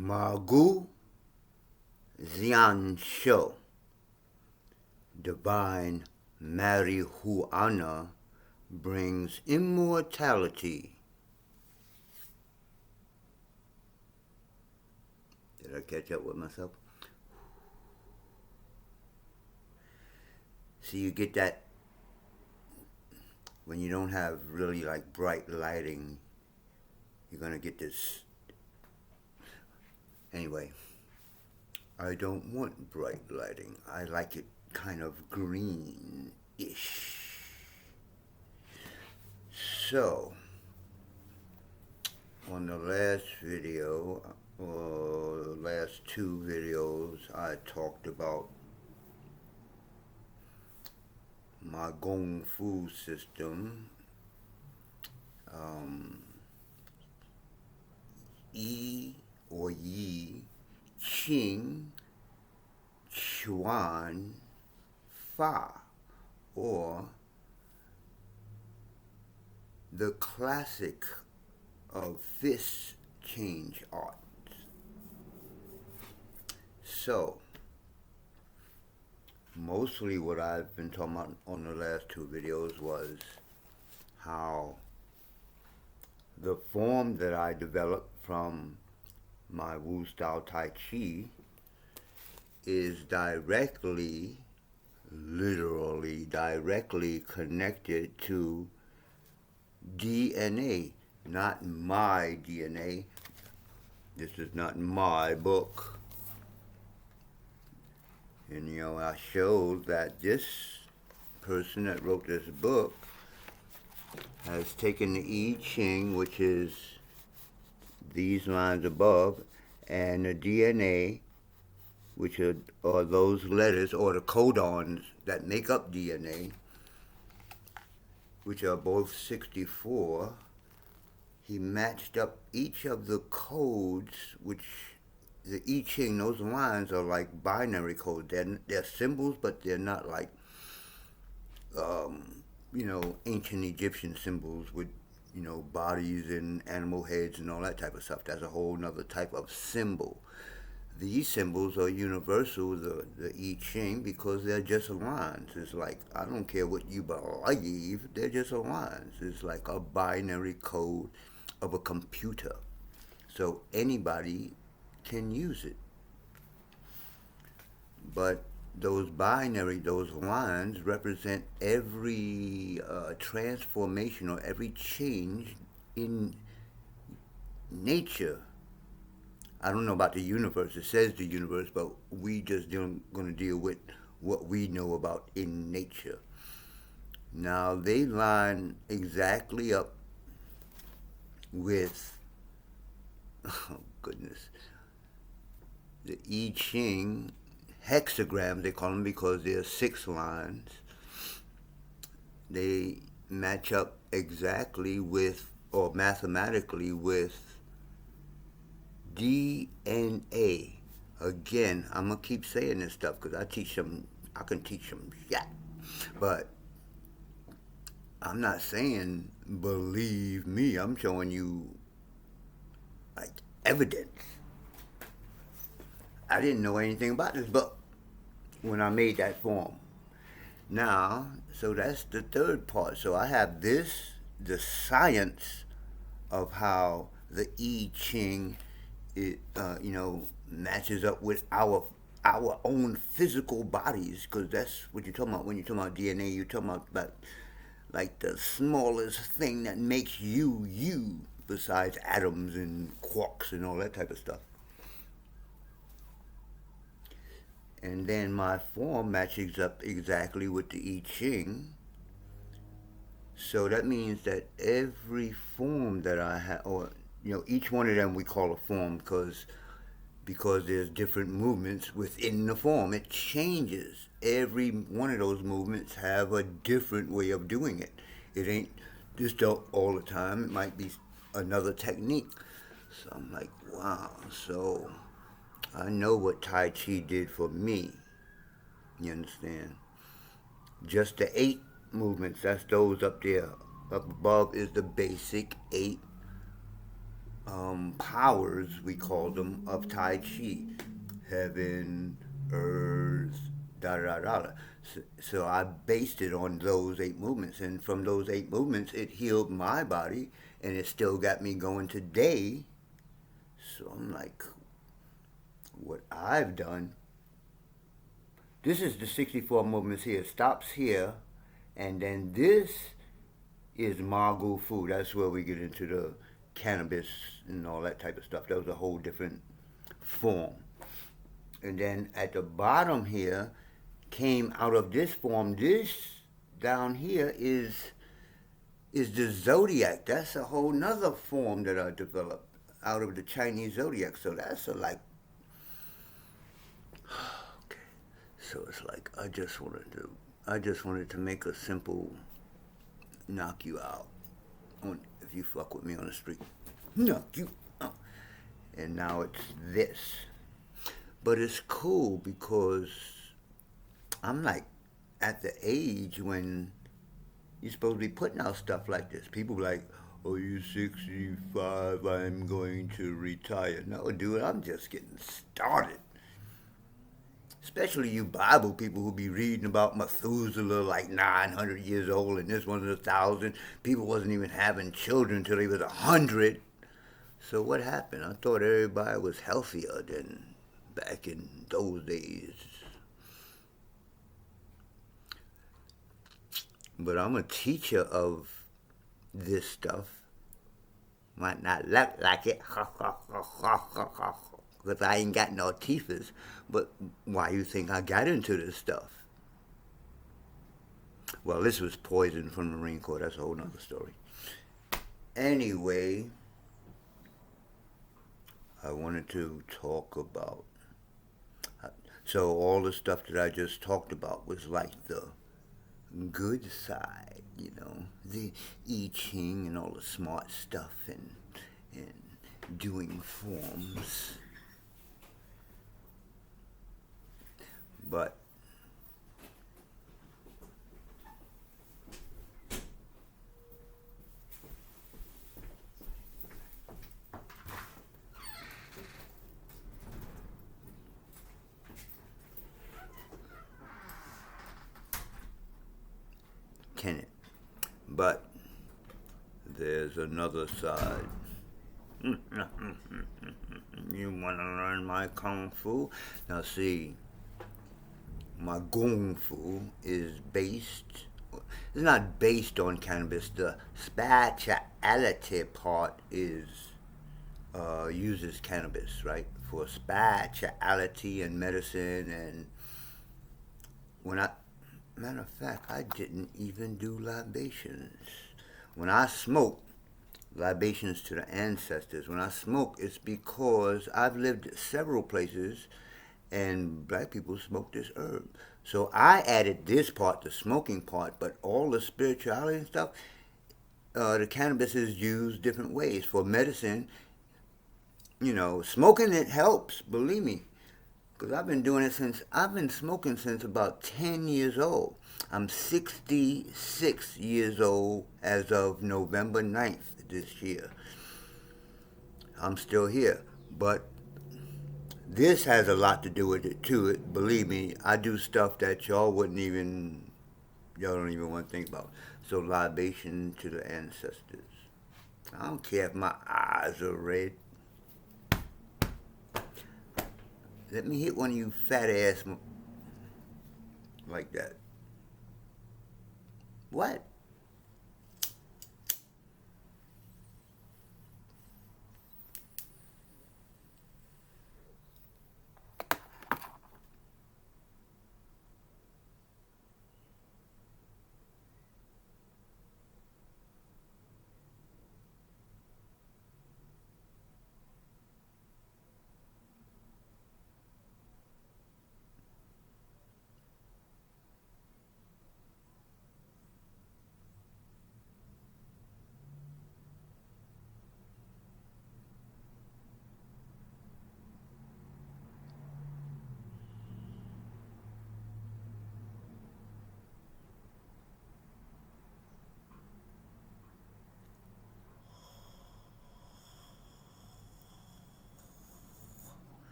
Magu Xiansho, divine marijuana brings immortality. Did I catch up with myself? See, you get that when you don't have really like bright lighting, you're gonna get this. Anyway, I don't want bright lighting. I like it kind of green-ish. So, on the last video, or the last two videos, I talked about my Gong Fu system, Yi or Yi, Qing, Chuan, Fa, or the classic of fist change arts. So, mostly what I've been talking about on the last two videos was how the form that I developed from my Wu style Tai Chi is directly, literally directly connected to DNA, not my DNA. This is not my book. And I showed that this person that wrote this book has taken the I Ching, which is these lines above, and the DNA, which are those letters or the codons that make up DNA, which are both 64. He matched up each of the codes, which the I Ching, those lines are like binary codes. They're symbols, but they're not like, ancient Egyptian symbols with, bodies and animal heads and all that type of stuff. That's a whole nother type of symbol. These symbols are universal, the I Ching, because they're just lines. It's like, I don't care what you believe, they're just lines. It's like a binary code of a computer. So anybody can use it. But those lines represent every transformation or every change in nature. I don't know about the universe. It says the universe, but we just going to deal with what we know about in nature. Now, they line exactly up with, oh goodness, the I Ching hexagrams, they call them, because there are 6 lines. They match up exactly with, or mathematically with, DNA. Again, I'm going to keep saying this stuff because I can teach them shit. But I'm not saying believe me. I'm showing you like evidence. I didn't know anything about this book when I made that form. Now, so that's the third part. So I have this, the science of how the I Ching, it matches up with our own physical bodies, because that's what you're talking about when you're talking about DNA. You're talking about like the smallest thing that makes you, besides atoms and quarks and all that type of stuff. And then my form matches up exactly with the I Ching. So that means that every form that I have, or each one of them we call a form because there's different movements within the form. It changes. Every one of those movements have a different way of doing it. It ain't just all the time. It might be another technique. So I'm like, wow. So I know what Tai Chi did for me. You understand? Just the 8 movements, that's those up there. Up above is the basic 8 powers, we call them, of Tai Chi. Heaven, earth, da da da. So I based it on those 8 movements, and from those 8 movements, it healed my body, and it still got me going today. So I'm like, what I've done. This is the 64 movements here. It stops here, and then this is Magu Fu. That's where we get into the cannabis and all that type of stuff. That was a whole different form. And then at the bottom here came out of this form. This down here is the zodiac. That's a whole nother form that I developed out of the Chinese zodiac. So that's a like. Okay. So it's like I just wanted to make a simple knock you out on if you fuck with me on the street. Knock you out. And now it's this. But it's cool because I'm like at the age when you're supposed to be putting out stuff like this. People like, oh, you're 65, I'm going to retire. No, dude, I'm just getting started. Especially you Bible people who be reading about Methuselah like 900 years old and this one's 1,000. People wasn't even having children until they was 100. So what happened? I thought everybody was healthier than back in those days. But I'm a teacher of this stuff. Might not look like it, because I ain't got no teethers. But why you think I got into this stuff? Well, this was poison from the Marine Corps. That's a whole nother story. Anyway, I wanted to talk about. So all the stuff that I just talked about was like the good side, you know, the I Ching and all the smart stuff and doing forms. But can it? But there's another side. You want to learn my Kung Fu? Now see, my Kung Fu is based, it's not based on cannabis. The spirituality part is, uses cannabis, right? For spirituality and medicine and when I, matter of fact, I didn't even do libations. When I smoke, libations to the ancestors. When I smoke, it's because I've lived several places and black people smoke this herb. So I added this part, the smoking part, but all the spirituality and stuff, the cannabis is used different ways. For medicine, you know, smoking it helps, believe me. Because I've been smoking since about 10 years old. I'm 66 years old as of November 9th this year. I'm still here. But this has a lot to do with it too. Believe me, I do stuff that y'all don't even want to think about. So libation to the ancestors. I don't care if my eyes are red. Let me hit one of you fat ass like that. What?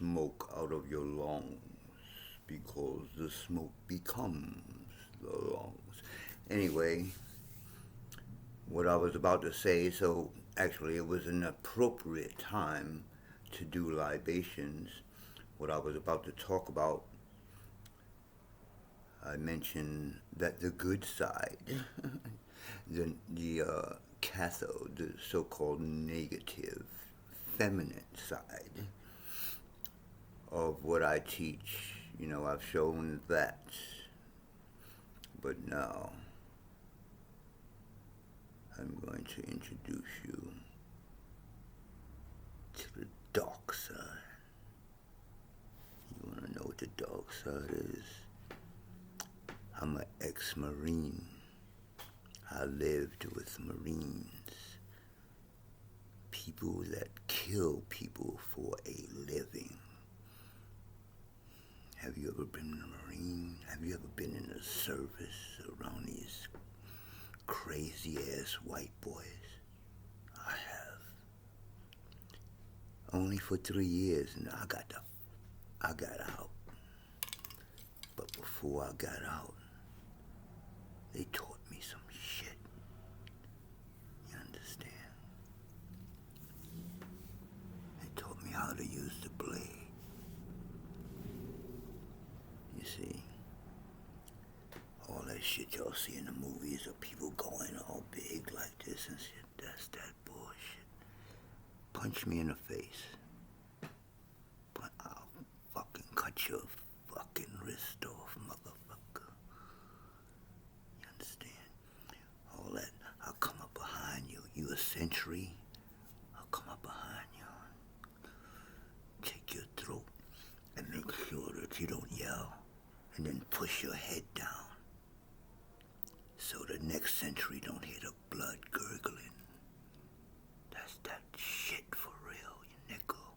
smoke out of your lungs because the smoke becomes the lungs. Anyway, what I was about to say, so actually it was an appropriate time to do libations. What I was about to talk about, I mentioned that the good side, the cathode, the so-called negative, feminine side of what I teach, I've shown that. But now, I'm going to introduce you to the dark side. You want to know what the dark side is? I'm an ex-Marine. I lived with Marines. People that kill people for a living. Have you ever been a Marine? Have you ever been in the service around these crazy-ass white boys? I have. Only for 3 years, and I got out. But before I got out, they taught me some shit. You understand? They taught me how to use the blade. You see, all that shit y'all see in the movies of people going all big like this and shit, that's that bullshit. Punch me in the face. But I'll fucking cut your fucking wrist off, motherfucker. You understand? All that, I'll come up behind you. You a sentry? I'll come up behind you, take your throat, and make sure that you don't yell. And then push your head down so the next sentry don't hear the blood gurgling. That's that shit for real, you nickel.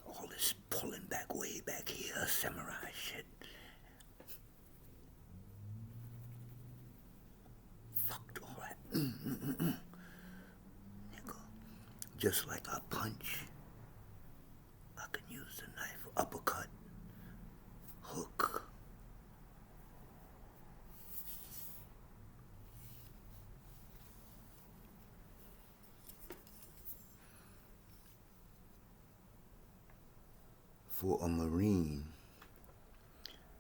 All this pulling back way back here, samurai shit. Fuck all that. Nickel. Just like I punch, I can use the knife, uppercut, hook. For a Marine,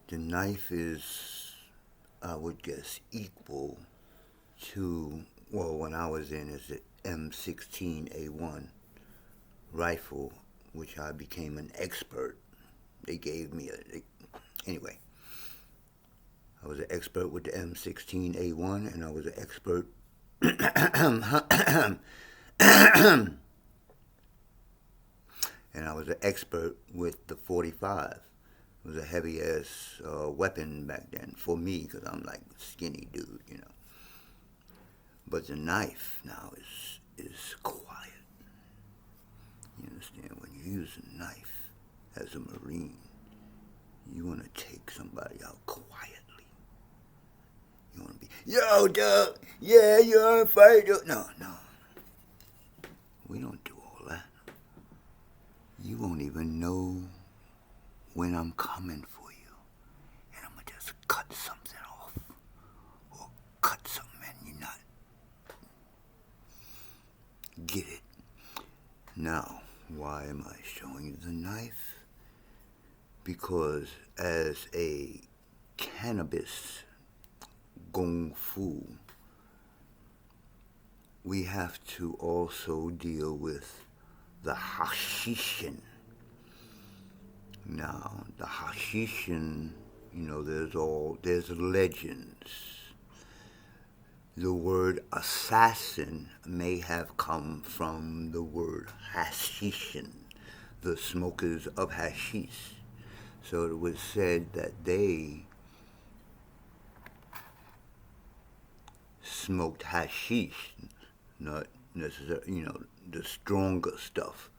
the knife is, I would guess, equal to, well, when I was in, is the M16A1 rifle, which I became an expert. They gave me anyway, I was an expert with the M16A1, and I was an expert and I was an expert with the 45. It was a heavy-ass weapon back then for me, because I'm like a skinny dude, But the knife now is quiet. You understand? When you use a knife as a Marine, you want to take somebody out quietly. You want to be, yo, Doug, yeah, you're on fire. No. We don't do all that. You won't even know when I'm coming for you. And I'm going to just cut something off. Or cut something and you're not. Get it? Now, why am I showing you the knife? Because as a cannabis gong fu, we have to also deal with the Hashishin. Now, the Hashishin, there's legends. The word assassin may have come from the word Hashishin, the smokers of hashish. So it was said that they smoked hashish, not necessarily, the stronger stuff,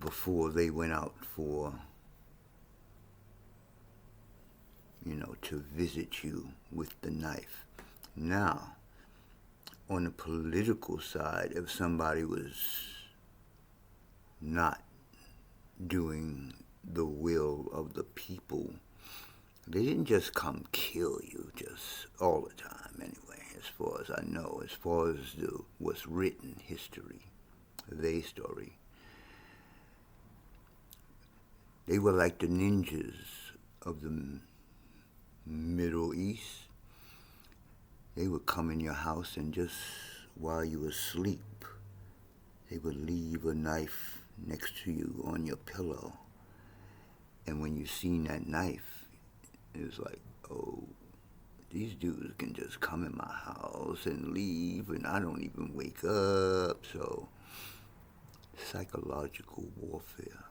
before they went out for, to visit you with the knife. Now, on the political side, if somebody was not doing the will of the people. They didn't just come kill you just all the time anyway, as far as I know, as far as what's written history, their story. They were like the ninjas of the Middle East. They would come in your house and just while you were asleep, they would leave a knife next to you on your pillow. And when you seen that knife, it was like, oh, these dudes can just come in my house and leave and I don't even wake up. So, psychological warfare.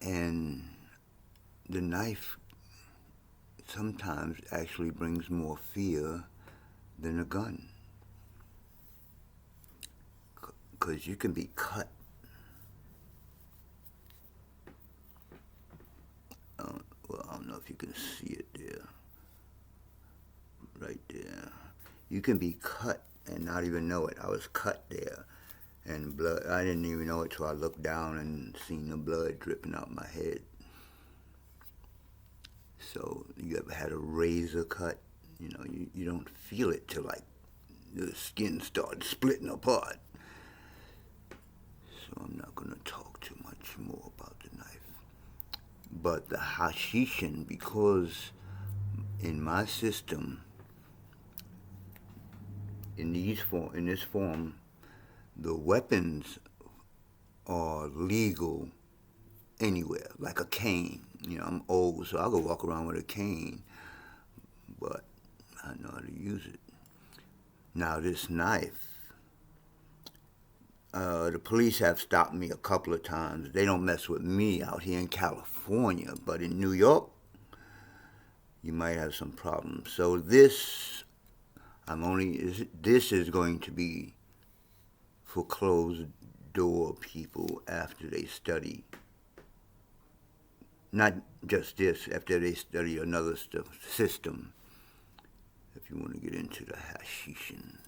And the knife sometimes actually brings more fear than a gun. Because you can be cut. Well, I don't know if you can see it there. Right there. You can be cut and not even know it. I was cut there. And blood, I didn't even know it till I looked down and seen the blood dripping out my head. So, you ever had a razor cut? You know, you don't feel it till like the skin starts splitting apart. So I'm not going to talk too much more about the knife. But the Hashishin, because in my system, in this form, the weapons are legal anywhere, like a cane. You know, I'm old, so I go walk around with a cane, but I know how to use it. Now, this knife, the police have stopped me a couple of times. They don't mess with me out here in California, but in New York, you might have some problems. So this is going to be for closed door people after they study. Not just this, after they study another system, if you want to get into the Hashishin.